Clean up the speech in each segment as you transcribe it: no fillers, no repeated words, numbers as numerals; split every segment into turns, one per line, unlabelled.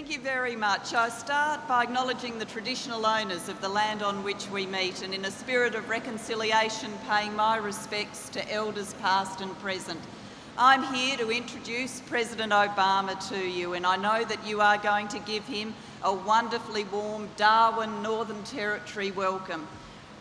Thank you very much. I start by acknowledging the traditional owners of the land on which we meet, and in a spirit of reconciliation paying my respects to elders past and present. I'm here to introduce President Obama to you, and I know that you are going to give him a wonderfully warm Darwin, Northern Territory welcome.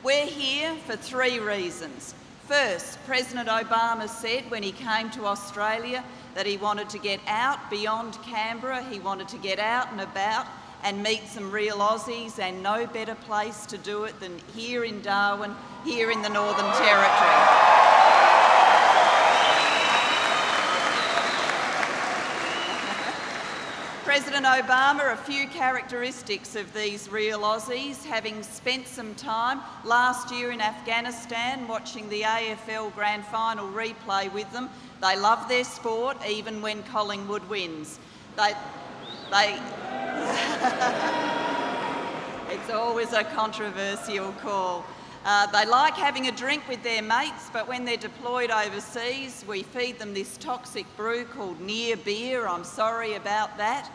We're here for three reasons. First, President Obama said when he came to Australia that he wanted to get out beyond Canberra, he wanted to get out and about and meet some real Aussies, and no better place to do it than here in Darwin, here in the Northern Territory. President Obama, a few characteristics of these real Aussies, having spent some time last year in Afghanistan watching the AFL Grand Final replay with them. They love their sport even when Collingwood wins. It's always a controversial call. They like having a drink with their mates, but when they're deployed overseas, we feed them this toxic brew called near beer. I'm sorry about that.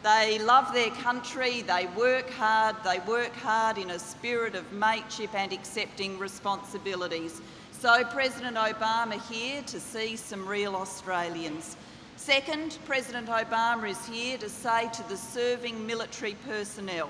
They love their country, they work hard in a spirit of mateship and accepting responsibilities. So President Obama here to see some real Australians. Second, President Obama is here to say to the serving military personnel,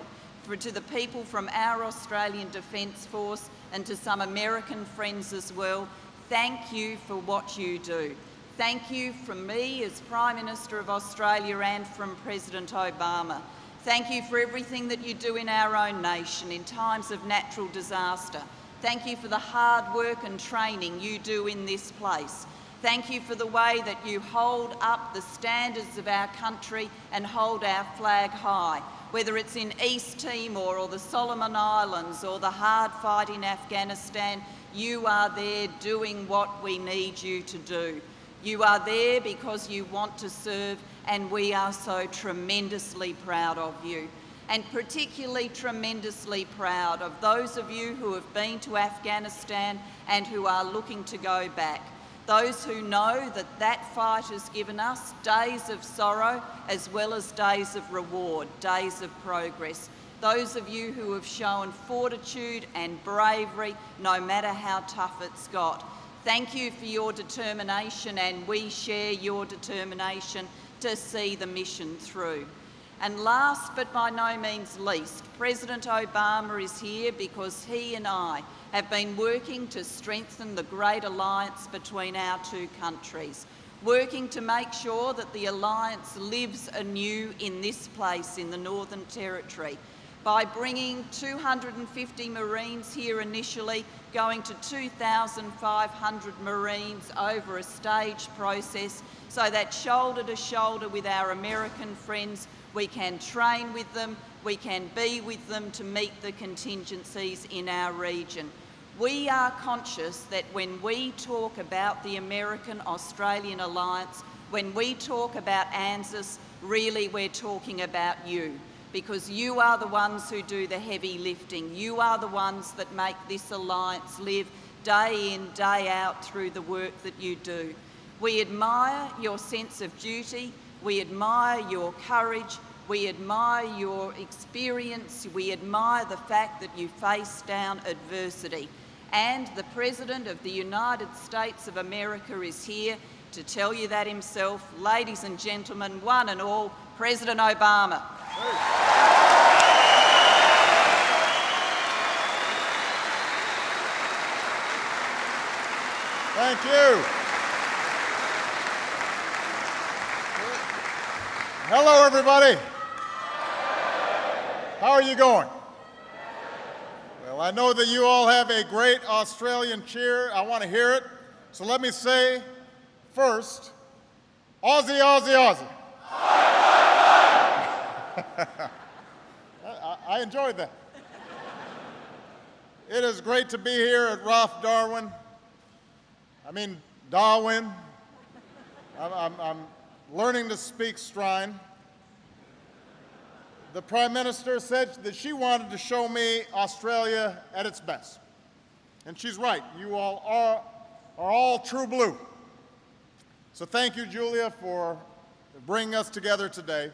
to the people from our Australian Defence Force and to some American friends as well, thank you for what you do. Thank you from me as Prime Minister of Australia and from President Obama. Thank you for everything that you do in our own nation in times of natural disaster. Thank you for the hard work and training you do in this place. Thank you for the way that you hold up the standards of our country and hold our flag high, whether it's in East Timor or the Solomon Islands or the hard fight in Afghanistan. You are there doing what we need you to do. You are there because you want to serve, and we are so tremendously proud of you. And particularly tremendously proud of those of you who have been to Afghanistan and who are looking to go back. Those who know that that fight has given us days of sorrow as well as days of reward, days of progress. Those of you who have shown fortitude and bravery no matter how tough it's got. Thank you for your determination, and we share your determination to see the mission through. And last but by no means least, President Obama is here because he and I have been working to strengthen the great alliance between our two countries, working to make sure that the alliance lives anew in this place in the Northern Territory by bringing 250 Marines here initially, going to 2,500 Marines over a staged process, so that shoulder to shoulder with our American friends, we can train with them, we can be with them to meet the contingencies in our region. We are conscious that when we talk about the American-Australian alliance, when we talk about ANZUS, really we're talking about you, because you are the ones who do the heavy lifting. You are the ones that make this alliance live day in, day out through the work that you do. We admire your sense of duty, we admire your courage, we admire your experience, we admire the fact that you face down adversity. And the President of the United States of America is here to tell you that himself. Ladies and gentlemen, one and all, President Obama.
Thank you. Hello, everybody. How are you going? Well, I know that you all have a great Australian cheer. I want to hear it. So let me say first, Aussie, Aussie, Aussie. I enjoyed that. It is great to be here at Rough Darwin. Darwin. I'm learning to speak Strine. The Prime Minister said that she wanted to show me Australia at its best. And she's right. You all are all true blue. So thank you, Julia, for bringing us together today.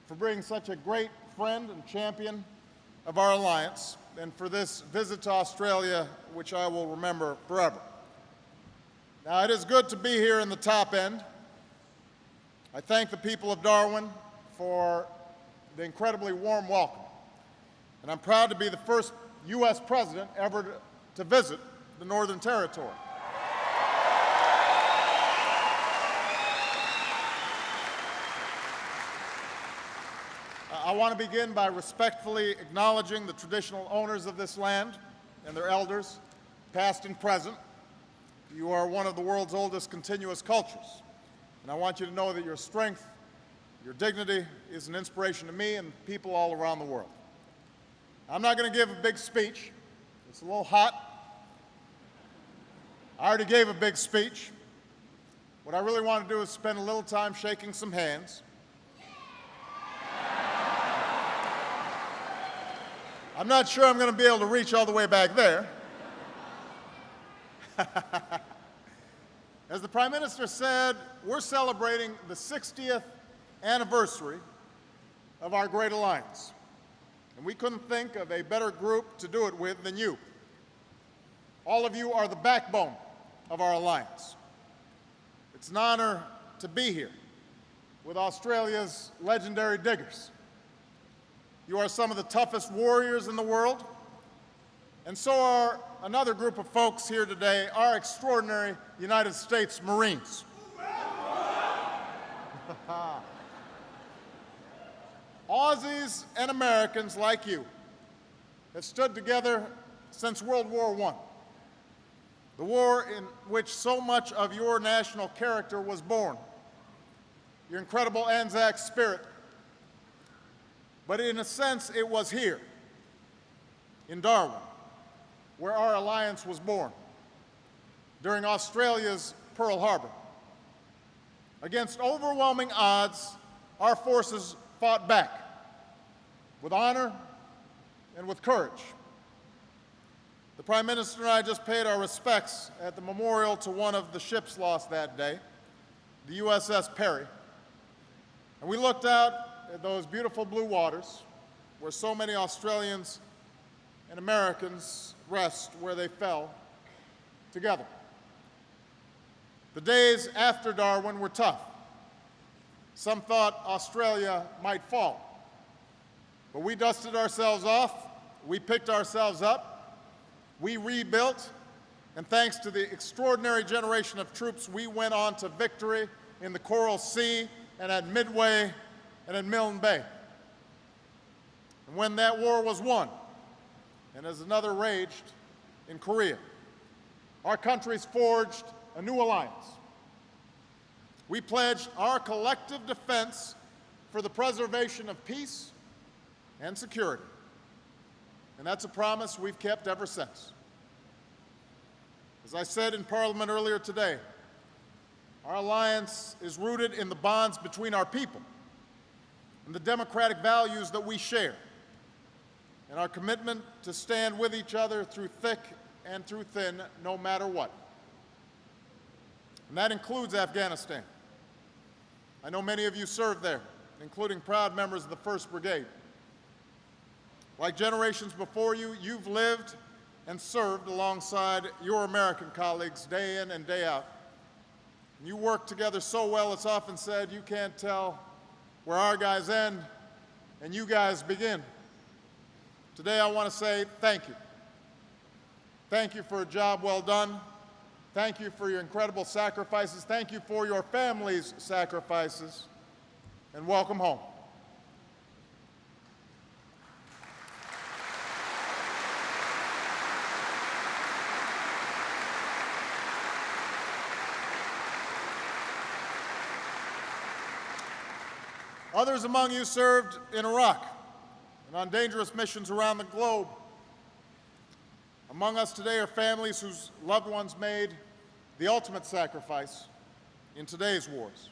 for being such a great friend and champion of our alliance, and for this visit to Australia, which I will remember forever. Now, it is good to be here in the top end. I thank the people of Darwin for the incredibly warm welcome, and I'm proud to be the first U.S. president ever to visit the Northern Territory. I want to begin by respectfully acknowledging the traditional owners of this land and their elders, past and present. You are one of the world's oldest continuous cultures, and I want you to know that your strength, your dignity is an inspiration to me and people all around the world. I'm not going to give a big speech. It's a little hot. I already gave a big speech. What I really want to do is spend a little time shaking some hands. I'm not sure I'm going to be able to reach all the way back there. As the Prime Minister said, we're celebrating the 60th anniversary of our great alliance. And we couldn't think of a better group to do it with than you. All of you are the backbone of our alliance. It's an honor to be here with Australia's legendary diggers. You are some of the toughest warriors in the world, and so are another group of folks here today, our extraordinary United States Marines. Aussies and Americans like you have stood together since World War I, the war in which so much of your national character was born, your incredible Anzac spirit. But in a sense, it was here, in Darwin, where our alliance was born, during Australia's Pearl Harbor. Against overwhelming odds, our forces fought back with honor and with courage. The Prime Minister and I just paid our respects at the memorial to one of the ships lost that day, the USS Perry. And we looked out at those beautiful blue waters where so many Australians and Americans rest where they fell together. The days after Darwin were tough. Some thought Australia might fall. But we dusted ourselves off, we picked ourselves up, we rebuilt, and thanks to the extraordinary generation of troops, we went on to victory in the Coral Sea and at Midway and in Milne Bay. And when that war was won, and as another raged in Korea, our countries forged a new alliance. We pledged our collective defense for the preservation of peace and security. And that's a promise we've kept ever since. As I said in Parliament earlier today, our alliance is rooted in the bonds between our people and the democratic values that we share, and our commitment to stand with each other through thick and through thin, no matter what. And that includes Afghanistan. I know many of you served there, including proud members of the 1st Brigade. Like generations before you, you've lived and served alongside your American colleagues day in and day out. And you work together so well, it's often said you can't tell where our guys end and you guys begin. Today I want to say thank you. Thank you for a job well done. Thank you for your incredible sacrifices. Thank you for your family's sacrifices. And welcome home. Others among you served in Iraq and on dangerous missions around the globe. Among us today are families whose loved ones made the ultimate sacrifice in today's wars.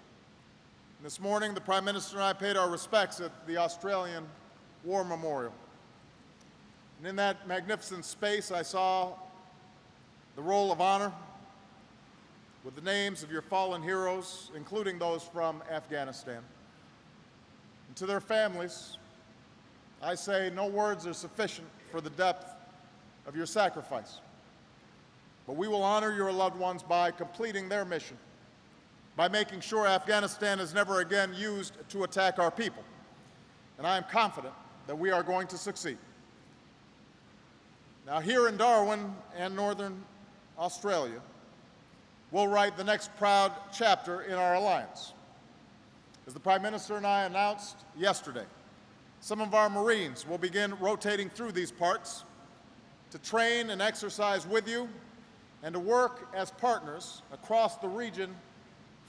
And this morning, the Prime Minister and I paid our respects at the Australian War Memorial. And in that magnificent space, I saw the roll of honor with the names of your fallen heroes, including those from Afghanistan. And to their families, I say no words are sufficient for the depth of your sacrifice. But we will honor your loved ones by completing their mission, by making sure Afghanistan is never again used to attack our people. And I am confident that we are going to succeed. Now, here in Darwin and Northern Australia, we'll write the next proud chapter in our alliance. As the Prime Minister and I announced yesterday, some of our Marines will begin rotating through these parts to train and exercise with you and to work as partners across the region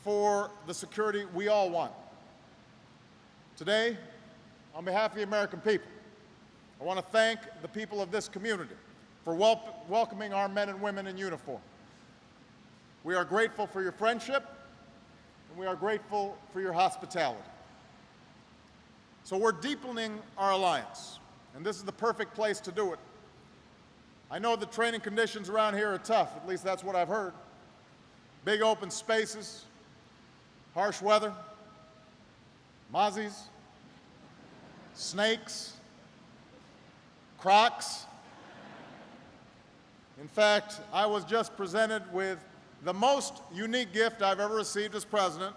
for the security we all want. Today, on behalf of the American people, I want to thank the people of this community for welcoming our men and women in uniform. We are grateful for your friendship, and we are grateful for your hospitality. So we're deepening our alliance, and this is the perfect place to do it. I know the training conditions around here are tough, at least that's what I've heard. Big open spaces, harsh weather, mozzies, snakes, crocs. In fact, I was just presented with the most unique gift I've ever received as president,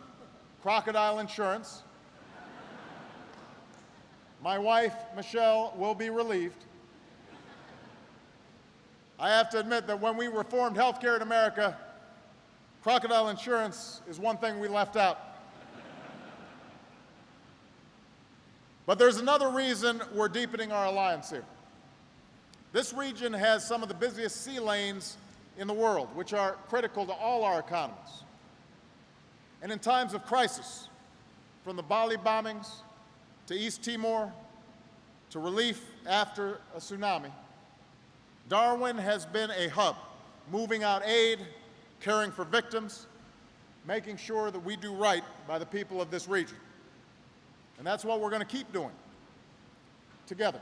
crocodile insurance. My wife, Michelle, will be relieved. I have to admit that when we reformed healthcare in America, crocodile insurance is one thing we left out. But there's another reason we're deepening our alliance here. This region has some of the busiest sea lanes in the world, which are critical to all our economies. And in times of crisis, from the Bali bombings to East Timor to relief after a tsunami, Darwin has been a hub, moving out aid, caring for victims, making sure that we do right by the people of this region. And that's what we're going to keep doing, together.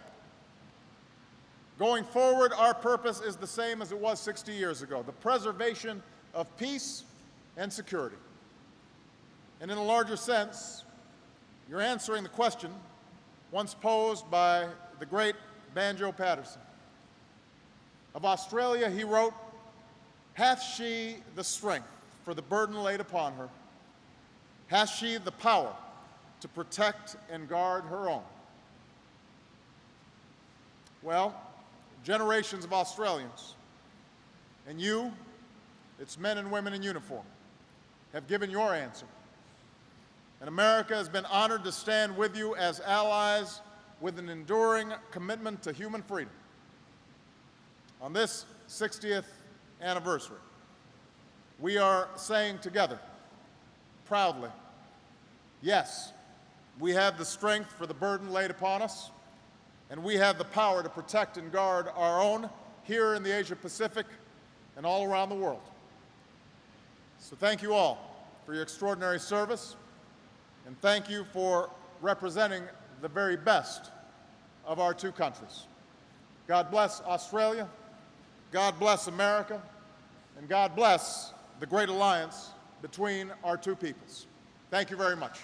Going forward, our purpose is the same as it was 60 years ago, the preservation of peace and security. And in a larger sense, you're answering the question once posed by the great Banjo Patterson. Of Australia, he wrote, "Hath she the strength for the burden laid upon her? Hath she the power to protect and guard her own?" Well, generations of Australians, and you, its men and women in uniform, have given your answer. And America has been honored to stand with you as allies with an enduring commitment to human freedom. On this 60th anniversary, we are saying together, proudly, yes, we have the strength for the burden laid upon us, and we have the power to protect and guard our own here in the Asia-Pacific and all around the world. So thank you all for your extraordinary service, and thank you for representing the very best of our two countries. God bless Australia, God bless America, and God bless the great alliance between our two peoples. Thank you very much.